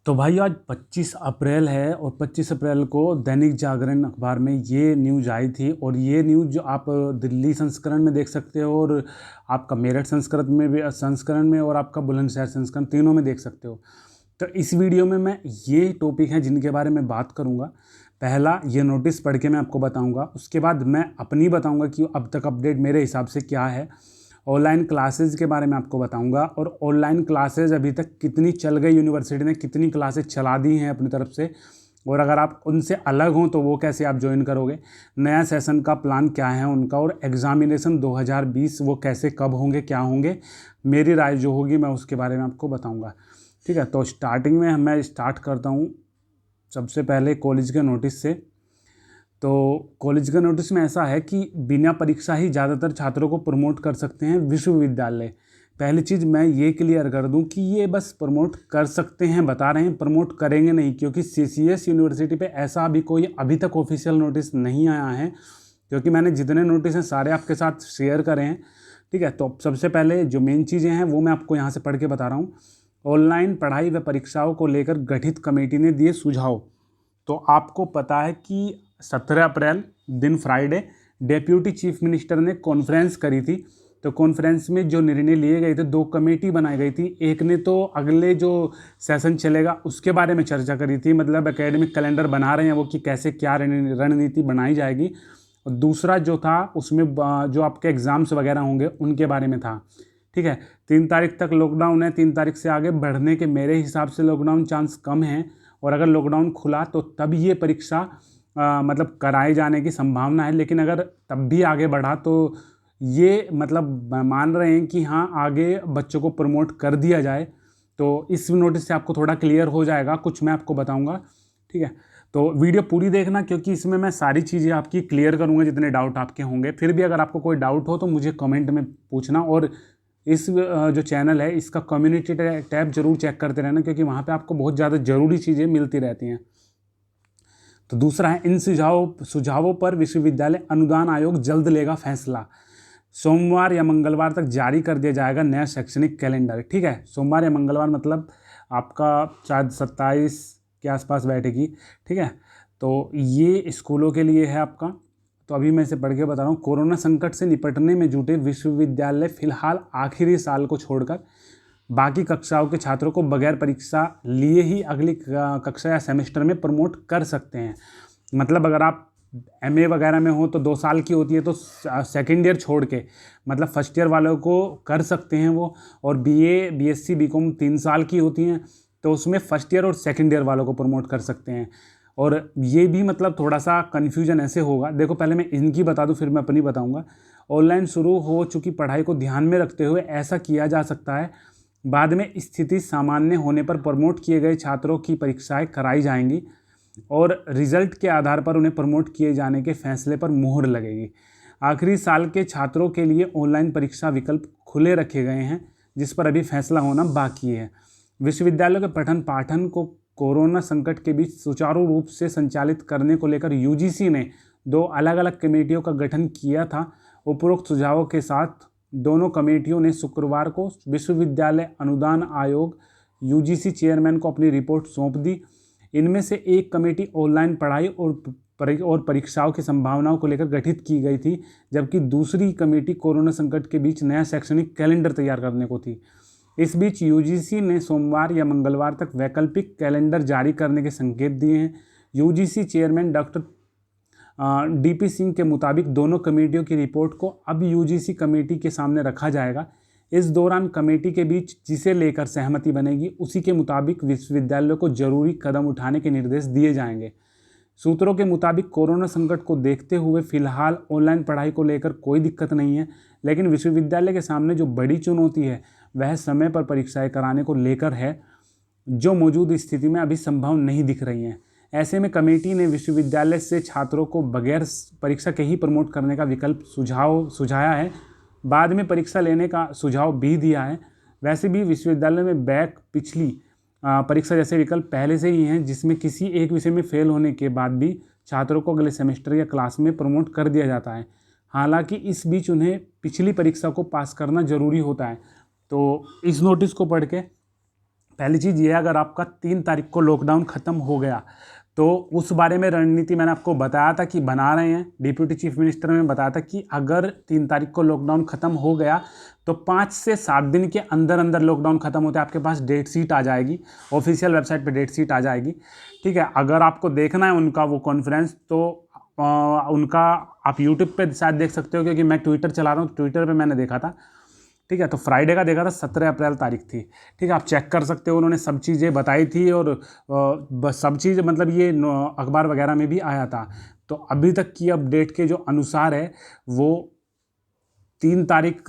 तो भाई आज 25 अप्रैल है और 25 अप्रैल को दैनिक जागरण अखबार में ये न्यूज़ आई थी और ये न्यूज़ जो आप दिल्ली संस्करण में देख सकते हो और आपका मेरठ संस्करण में और आपका बुलंदशहर संस्करण तीनों में देख सकते हो। तो इस वीडियो में मैं ये टॉपिक हैं जिनके बारे में बात करूँगा। पहला ये नोटिस पढ़ के मैं आपको बताऊँगा, उसके बाद मैं अपनी बताऊँगा कि अब तक अपडेट मेरे हिसाब से क्या है। ऑनलाइन क्लासेस के बारे में आपको बताऊंगा और ऑनलाइन क्लासेस अभी तक कितनी चल गई, यूनिवर्सिटी ने कितनी क्लासेस चला दी हैं अपनी तरफ से, और अगर आप उनसे अलग हों तो वो कैसे आप ज्वाइन करोगे, नया सेशन का प्लान क्या है उनका, और एग्ज़ामिनेशन 2020 वो कैसे कब होंगे क्या होंगे, मेरी राय जो होगी मैं उसके बारे में आपको बताऊँगा। ठीक है, तो स्टार्टिंग में मैं स्टार्ट करता हूँ सबसे पहले कॉलेज के नोटिस से। तो कॉलेज का नोटिस में ऐसा है कि बिना परीक्षा ही ज़्यादातर छात्रों को प्रमोट कर सकते हैं विश्वविद्यालय। पहली चीज़ मैं ये क्लियर कर दूं कि ये बस प्रमोट कर सकते हैं बता रहे हैं, प्रमोट करेंगे नहीं, क्योंकि सीसीएस यूनिवर्सिटी पे ऐसा अभी कोई अभी तक ऑफिशियल नोटिस नहीं आया है। क्योंकि मैंने जितने नोटिस हैं सारे आपके साथ शेयर करे हैं। ठीक है, तो सबसे पहले जो मेन चीज़ें हैं वो मैं आपको यहाँ से पढ़ के बता रहा हूँ। ऑनलाइन पढ़ाई व परीक्षाओं को लेकर गठित कमेटी ने दिए सुझाव। तो आपको पता है कि 17 अप्रैल दिन फ्राइडे डेप्यूटी चीफ मिनिस्टर ने कॉन्फ्रेंस करी थी। तो कॉन्फ्रेंस में जो निर्णय लिए गए थे, दो कमेटी बनाई गई थी। एक ने तो अगले जो सेशन चलेगा उसके बारे में चर्चा करी थी, मतलब एकेडमिक कैलेंडर बना रहे हैं वो कि कैसे क्या रणनीति बनाई जाएगी, और दूसरा जो था उसमें जो आपके एग्ज़ाम्स वगैरह होंगे उनके बारे में था। ठीक है, 3 तारीख तक लॉकडाउन है, 3 तारीख से आगे बढ़ने के मेरे हिसाब से लॉकडाउन चांस कम है, और अगर लॉकडाउन खुला तो तब ये परीक्षा मतलब कराए जाने की संभावना है। लेकिन अगर तब भी आगे बढ़ा तो ये मतलब मान रहे हैं कि हाँ आगे बच्चों को प्रमोट कर दिया जाए। तो इस नोटिस से आपको थोड़ा क्लियर हो जाएगा, कुछ मैं आपको बताऊंगा। ठीक है, तो वीडियो पूरी देखना क्योंकि इसमें मैं सारी चीज़ें आपकी क्लियर करूंगा जितने डाउट आपके होंगे। फिर भी अगर आपको कोई डाउट हो तो मुझे कमेंट में पूछना, और इस जो चैनल है इसका कम्युनिटी टैब जरूर चेक करते रहना क्योंकि वहाँ पे आपको बहुत ज़्यादा ज़रूरी चीज़ें मिलती रहती हैं। तो दूसरा है, इन सुझावों पर विश्वविद्यालय अनुदान आयोग जल्द लेगा फैसला। सोमवार या मंगलवार तक जारी कर दिया जाएगा नया शैक्षणिक कैलेंडर। ठीक है, सोमवार या मंगलवार मतलब आपका शायद 27 के आसपास बैठेगी। ठीक है, तो ये स्कूलों के लिए है आपका। तो अभी मैं इसे पढ़ के बता रहा हूँ। कोरोना संकट से निपटने में जुटे विश्वविद्यालय फिलहाल आखिरी साल को छोड़कर बाकी कक्षाओं के छात्रों को बगैर परीक्षा लिए ही अगली कक्षा या सेमेस्टर में प्रमोट कर सकते हैं। मतलब अगर आप एमए वगैरह में हो तो 2 साल की होती है, तो सेकेंड ईयर छोड़ के मतलब फर्स्ट ईयर वालों को कर सकते हैं वो, और बीए बीएससी बीकॉम 3 साल की होती हैं तो उसमें फर्स्ट ईयर और सेकेंड ईयर वालों को प्रमोट कर सकते हैं। और ये भी मतलब थोड़ा सा कन्फ्यूजन ऐसे होगा, देखो पहले मैं इनकी बता दूं फिर मैं अपनी बताऊंगा। ऑनलाइन शुरू हो चुकी पढ़ाई को ध्यान में रखते हुए ऐसा किया जा सकता है। बाद में स्थिति सामान्य होने पर प्रमोट किए गए छात्रों की परीक्षाएं कराई जाएंगी और रिजल्ट के आधार पर उन्हें प्रमोट किए जाने के फैसले पर मुहर लगेगी। आखिरी साल के छात्रों के लिए ऑनलाइन परीक्षा विकल्प खुले रखे गए हैं जिस पर अभी फैसला होना बाकी है। विश्वविद्यालयों के पठन पाठन को कोरोना संकट के बीच सुचारू रूप से संचालित करने को लेकर यूजीसी ने 2 अलग अलग कमेटियों का गठन किया था। उपरोक्त सुझावों के साथ दोनों कमेटियों ने शुक्रवार को विश्वविद्यालय अनुदान आयोग यूजीसी चेयरमैन को अपनी रिपोर्ट सौंप दी। इनमें से एक कमेटी ऑनलाइन पढ़ाई और परीक्षाओं की संभावनाओं को लेकर गठित की गई थी, जबकि दूसरी कमेटी कोरोना संकट के बीच नया शैक्षणिक कैलेंडर तैयार करने को थी। इस बीच यूजीसी ने सोमवार या मंगलवार तक वैकल्पिक कैलेंडर जारी करने के संकेत दिए हैं। UGC chairman doctor DP Singh के मुताबिक दोनों कमेटियों की रिपोर्ट को अब यूजीसी कमेटी के सामने रखा जाएगा। इस दौरान कमेटी के बीच जिसे लेकर सहमति बनेगी उसी के मुताबिक विश्वविद्यालयों को जरूरी कदम उठाने के निर्देश दिए जाएंगे। सूत्रों के मुताबिक कोरोना संकट को देखते हुए फिलहाल ऑनलाइन पढ़ाई को लेकर कोई दिक्कत नहीं है, लेकिन विश्वविद्यालय के सामने जो बड़ी चुनौती है वह समय पर परीक्षाएं कराने को लेकर है, जो मौजूद स्थिति में अभी संभव नहीं दिख रही हैं। ऐसे में कमेटी ने विश्वविद्यालय से छात्रों को बगैर परीक्षा के ही प्रमोट करने का विकल्प सुझाया है। बाद में परीक्षा लेने का सुझाव भी दिया है। वैसे भी विश्वविद्यालय में बैक पिछली परीक्षा जैसे विकल्प पहले से ही हैं, जिसमें किसी एक विषय में फेल होने के बाद भी छात्रों को अगले सेमेस्टर या क्लास में प्रमोट कर दिया जाता है। हालांकि इस बीच उन्हें पिछली परीक्षा को पास करना जरूरी होता है। तो इस नोटिस को पढ़ के पहली चीज़ ये है, अगर आपका 3 तारीख को लॉकडाउन ख़त्म हो गया तो उस बारे में रणनीति मैंने आपको बताया था कि बना रहे हैं। डिप्यूटी चीफ मिनिस्टर ने बताया था कि अगर 3 तारीख को लॉकडाउन ख़त्म हो गया तो 5 से 7 दिन के अंदर अंदर लॉकडाउन ख़त्म होते आपके पास डेट शीट आ जाएगी, ऑफिशियल वेबसाइट पे डेट शीट आ जाएगी। ठीक है, अगर आपको देखना है उनका वो कॉन्फ्रेंस तो उनका आप यूट्यूब पे शायद देख सकते हो, क्योंकि मैं ट्विटर चला रहा हूँ, ट्विटर पे मैंने देखा था। ठीक है, तो फ्राइडे का देखा था, 17 अप्रैल तारीख थी। ठीक है, आप चेक कर सकते हो, उन्होंने सब चीज़ें बताई थी और बस सब चीज़ मतलब ये अखबार वगैरह में भी आया था। तो अभी तक की अपडेट के जो अनुसार है वो 3 तारीख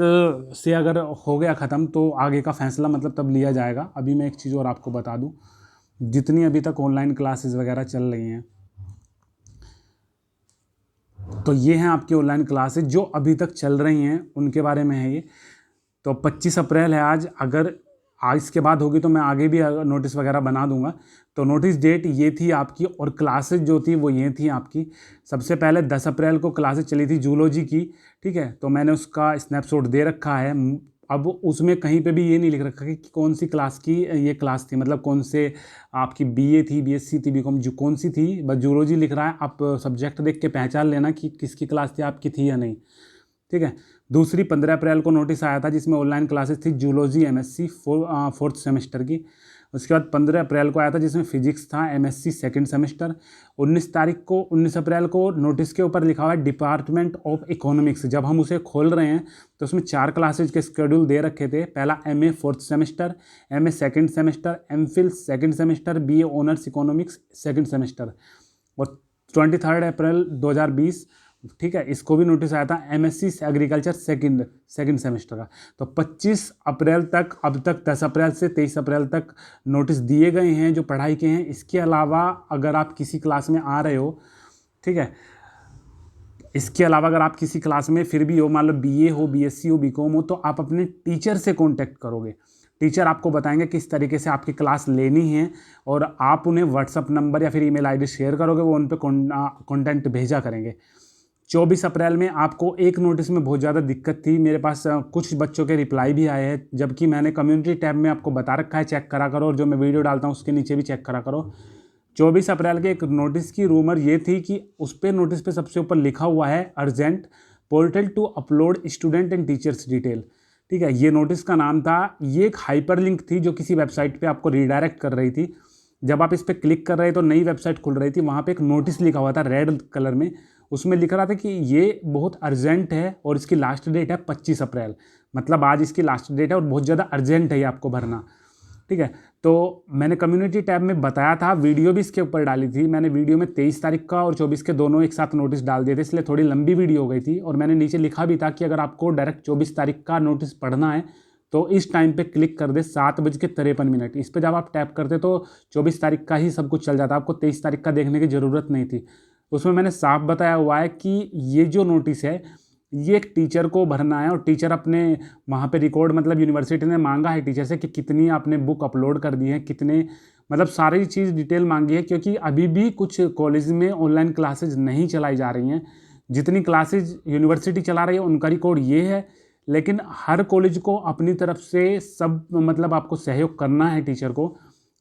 से अगर हो गया ख़त्म तो आगे का फैसला मतलब तब लिया जाएगा। अभी मैं एक चीज़ और आपको बता दूं, जितनी अभी तक ऑनलाइन क्लासेस वगैरह चल रही हैं, तो ये हैं आपकी ऑनलाइन क्लासेस जो अभी तक चल रही हैं, उनके बारे में है ये। तो 25 अप्रैल है आज, अगर आज इसके बाद होगी तो मैं आगे भी नोटिस वगैरह बना दूंगा। तो नोटिस डेट ये थी आपकी, और क्लासेस जो थी वो ये थी आपकी। सबसे पहले 10 अप्रैल को क्लासेस चली थी जूलॉजी की। ठीक है, तो मैंने उसका स्नैपशॉट दे रखा है। अब उसमें कहीं पे भी ये नहीं लिख रखा कि कौन सी क्लास की ये क्लास थी, मतलब कौन से आपकी बीए थी, बीएससी थी, बीकॉम जो कौन सी थी, बस जूलॉजी लिख रहा है। आप सब्जेक्ट देख के पहचान लेना कि किसकी क्लास थी, आपकी थी या नहीं। ठीक है, दूसरी 15 अप्रैल को नोटिस आया था जिसमें ऑनलाइन क्लासेस थी जूलॉजी एमएससी 4th सेमेस्टर की। उसके बाद 15 अप्रैल को आया था जिसमें फिजिक्स था एमएससी 2nd सेमेस्टर। 19 अप्रैल को नोटिस के ऊपर लिखा हुआ है डिपार्टमेंट ऑफ इकोनॉमिक्स। जब हम उसे खोल रहे हैं तो उसमें 4 क्लासेज के शेड्यूल दे रखे थे। पहला MA 4th semester, MA 2nd semester, MPhil 2nd semester, BA honours economics 2nd semester. और 23 अप्रैल 2020, ठीक है, इसको भी नोटिस आया था एमएससी एग्रीकल्चर सेकंड सेमेस्टर का। तो 25 अप्रैल तक, अब तक 10 अप्रैल से 23 अप्रैल तक नोटिस दिए गए हैं जो पढ़ाई के हैं। इसके अलावा अगर आप किसी क्लास में आ रहे हो, ठीक है, इसके अलावा अगर आप किसी क्लास में फिर भी हो, मान लो बीए हो, बीएससी हो, बीकॉम हो, तो आप अपने टीचर से कॉन्टैक्ट करोगे। टीचर आपको बताएंगे किस तरीके से आपकी क्लास लेनी है, और आप उन्हें व्हाट्सअप नंबर या फिर ईमेल आईडी शेयर करोगे, वो उन पर कॉन्टेंट भेजा करेंगे। 24 अप्रैल में आपको एक नोटिस में बहुत ज़्यादा दिक्कत थी, मेरे पास कुछ बच्चों के रिप्लाई भी आए हैं, जबकि मैंने कम्युनिटी टैब में आपको बता रखा है, चेक करा करो, और जो मैं वीडियो डालता हूँ उसके नीचे भी चेक करा करो। 24 अप्रैल के एक नोटिस की रूमर ये थी कि उस पर नोटिस पे सबसे ऊपर लिखा हुआ है urgent portal to upload student and teachers detail. ठीक है, ये नोटिस का नाम था। ये एक हाइपर लिंक थी जो किसी वेबसाइट पे आपको रीडायरेक्ट कर रही थी। जब आप इस पर क्लिक कर रहे तो नई वेबसाइट खुल रही थी, वहाँ पे एक नोटिस लिखा हुआ था रेड कलर में। उसमें लिख रहा था कि ये बहुत अर्जेंट है और इसकी लास्ट डेट है 25 अप्रैल, मतलब आज इसकी लास्ट डेट है और बहुत ज़्यादा अर्जेंट है ये आपको भरना। ठीक है, तो मैंने कम्युनिटी टैब में बताया था, वीडियो भी इसके ऊपर डाली थी मैंने। वीडियो में 23 तारीख का और 24 के दोनों एक साथ नोटिस डाल दिए थे, इसलिए थोड़ी लंबी वीडियो हो गई थी। और मैंने नीचे लिखा भी था कि अगर आपको डायरेक्ट 24 तारीख का नोटिस पढ़ना है तो इस टाइम पे क्लिक कर दे, 7:53। इस पर जब आप टैप करते तो 24 तारीख का ही सब कुछ चल जाता, आपको 23 तारीख का देखने की ज़रूरत नहीं थी। उसमें मैंने साफ बताया हुआ है कि ये जो नोटिस है ये एक टीचर को भरना है, और टीचर अपने वहाँ पे रिकॉर्ड, मतलब यूनिवर्सिटी ने मांगा है टीचर से कि कितनी आपने बुक अपलोड कर दी है, कितने, मतलब सारी चीज़ डिटेल मांगी है, क्योंकि अभी भी कुछ कॉलेज में ऑनलाइन क्लासेज नहीं चलाई जा रही हैं। जितनी क्लासेज यूनिवर्सिटी चला रही है उनका रिकॉर्ड ये है, लेकिन हर कॉलेज को अपनी तरफ से सब मतलब आपको सहयोग करना है टीचर को,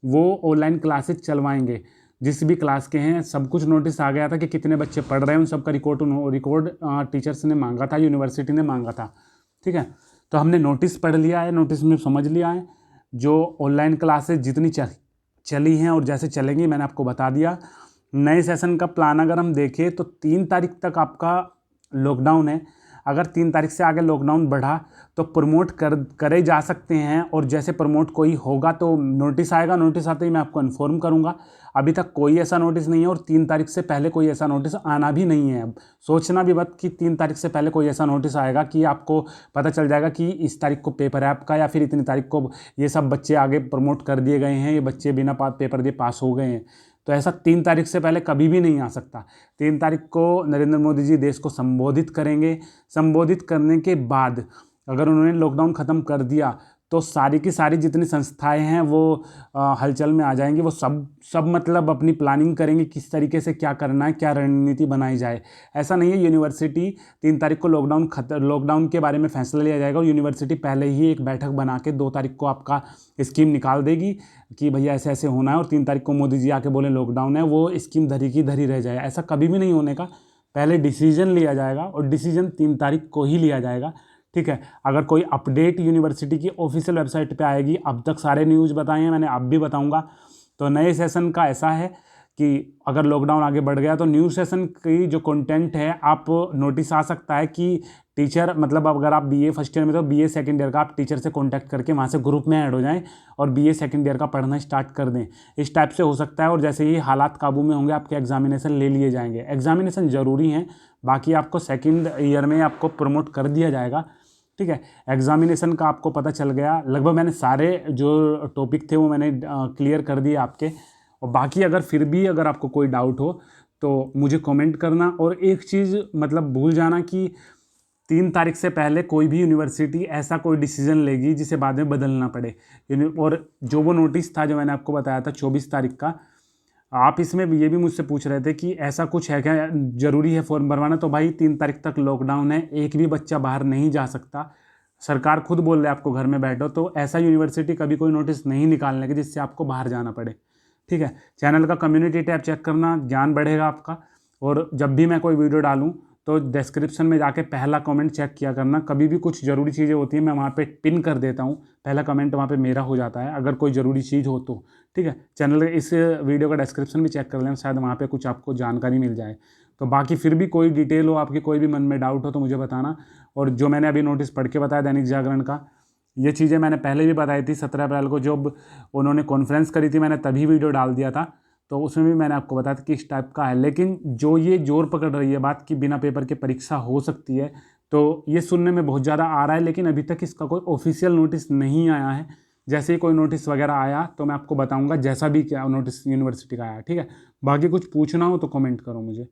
वो ऑनलाइन क्लासेज चलवाएंगे जिस भी क्लास के हैं। सब कुछ नोटिस आ गया था कि कितने बच्चे पढ़ रहे हैं, उन सबका रिकॉर्ड टीचर्स ने मांगा था, यूनिवर्सिटी ने मांगा था। ठीक है, तो हमने नोटिस पढ़ लिया है, नोटिस में समझ लिया है जो ऑनलाइन क्लासेज जितनी चली हैं और जैसे चलेंगी मैंने आपको बता दिया। नए सेशन का प्लान अगर हम देखें तो 3 तारीख तक आपका लॉकडाउन है। अगर 3 तारीख से आगे लॉकडाउन बढ़ा तो प्रमोट करे जा सकते हैं, और जैसे प्रमोट कोई होगा तो नोटिस आएगा, नोटिस आते ही मैं आपको इन्फॉर्म करूंगा। अभी तक कोई ऐसा नोटिस नहीं है, और 3 तारीख से पहले कोई ऐसा नोटिस आना भी नहीं है। अब सोचना भी मत कि 3 तारीख से पहले कोई ऐसा नोटिस आएगा कि आपको पता चल जाएगा कि इस तारीख को पेपर है आपका, या फिर इतनी तारीख को ये सब बच्चे आगे प्रमोट कर दिए गए हैं, ये बच्चे बिना पेपर दिए पास हो गए हैं। तो ऐसा 3 तारीख से पहले कभी भी नहीं आ सकता। 3 तारीख को नरेंद्र मोदी जी देश को संबोधित करेंगे। संबोधित करने के बाद अगर उन्होंने लॉकडाउन ख़त्म कर दिया तो सारी की सारी जितनी संस्थाएं हैं वो हलचल में आ जाएंगी। वो सब मतलब अपनी प्लानिंग करेंगे किस तरीके से क्या करना है, क्या रणनीति बनाई जाए। ऐसा नहीं है, यूनिवर्सिटी 3 तारीख को लॉकडाउन के बारे में फैसला लिया जाएगा और यूनिवर्सिटी पहले ही एक बैठक बना के 2 तारीख को आपका स्कीम निकाल देगी कि भैया ऐसे ऐसे होना है, और 3 तारीख को मोदी जी आके बोले लॉकडाउन है, वो स्कीम धरी की धरी रह जाए। ऐसा कभी भी नहीं होने का। पहले डिसीजन लिया जाएगा और डिसीजन 3 तारीख को ही लिया जाएगा, ठीक है। अगर कोई अपडेट यूनिवर्सिटी की ऑफिशियल वेबसाइट पे आएगी, अब तक सारे न्यूज़ बताए हैं मैंने, अब भी बताऊंगा। तो नए सेशन का ऐसा है कि अगर लॉकडाउन आगे बढ़ गया तो न्यू सेशन की जो कंटेंट है, आप नोटिस आ सकता है कि टीचर, मतलब अगर आप बीए फर्स्ट ईयर में तो बीए सेकंड ईयर का आप टीचर से कांटेक्ट करके वहाँ से ग्रुप में ऐड हो जाएं और बीए सेकंड ईयर का पढ़ना स्टार्ट कर दें। इस टाइप से हो सकता है। और जैसे ही हालात काबू में होंगे आपके एग्जामिनेशन ले लिए जाएंगे। एग्जामिनेशन ज़रूरी हैं, बाकी आपको सेकेंड ईयर में आपको प्रमोट कर दिया जाएगा, ठीक है। एग्जामिनेशन का आपको पता चल गया, लगभग मैंने सारे जो टॉपिक थे वो मैंने क्लियर कर दिए आपके। और बाकी अगर फिर भी अगर आपको कोई डाउट हो तो मुझे कमेंट करना। और एक चीज़ मतलब भूल जाना कि 3 तारीख से पहले कोई भी यूनिवर्सिटी ऐसा कोई डिसीजन लेगी जिसे बाद में बदलना पड़े। और जो वो नोटिस था जो मैंने आपको बताया था 24 तारीख का, आप इसमें ये भी मुझसे पूछ रहे थे कि ऐसा कुछ है क्या, ज़रूरी है फॉर्म भरवाना। तो भाई 3 तारीख तक लॉकडाउन है, एक भी बच्चा बाहर नहीं जा सकता। सरकार खुद बोल रहे आपको घर में बैठो, तो ऐसा यूनिवर्सिटी कभी कोई नोटिस नहीं निकालने के जिससे आपको बाहर जाना पड़े, ठीक है। चैनल का कम्युनिटी टैब चेक करना, ज्ञान बढ़ेगा आपका। और जब भी मैं कोई वीडियो डालूं तो डिस्क्रिप्शन में जाके पहला कमेंट चेक किया करना। कभी भी कुछ ज़रूरी चीज़ें होती हैं मैं वहाँ पे पिन कर देता हूँ, पहला कमेंट वहाँ पे मेरा हो जाता है अगर कोई ज़रूरी चीज़ हो तो, ठीक है। चैनल इस वीडियो का डिस्क्रिप्शन भी चेक कर लें, शायद वहाँ पे कुछ आपको जानकारी मिल जाए। तो बाकी फिर भी कोई डिटेल हो आपकी, कोई भी मन में डाउट हो तो मुझे बताना। और जो मैंने अभी नोटिस पढ़ के बताया दैनिक जागरण का, ये चीज़ें मैंने पहले भी बताई थी। 17 अप्रैल को जब उन्होंने कॉन्फ्रेंस करी थी मैंने तभी वीडियो डाल दिया था, तो उसमें भी मैंने आपको बताया था कि इस टाइप का है। लेकिन जो ये जोर पकड़ रही है बात कि बिना पेपर के परीक्षा हो सकती है, तो ये सुनने में बहुत ज़्यादा आ रहा है, लेकिन अभी तक इसका कोई ऑफिशियल नोटिस नहीं आया है। जैसे ही कोई नोटिस वगैरह आया तो मैं आपको बताऊंगा, जैसा भी क्या नोटिस यूनिवर्सिटी का आया, ठीक है। बाकी कुछ पूछना हो तो कमेंट करो मुझे।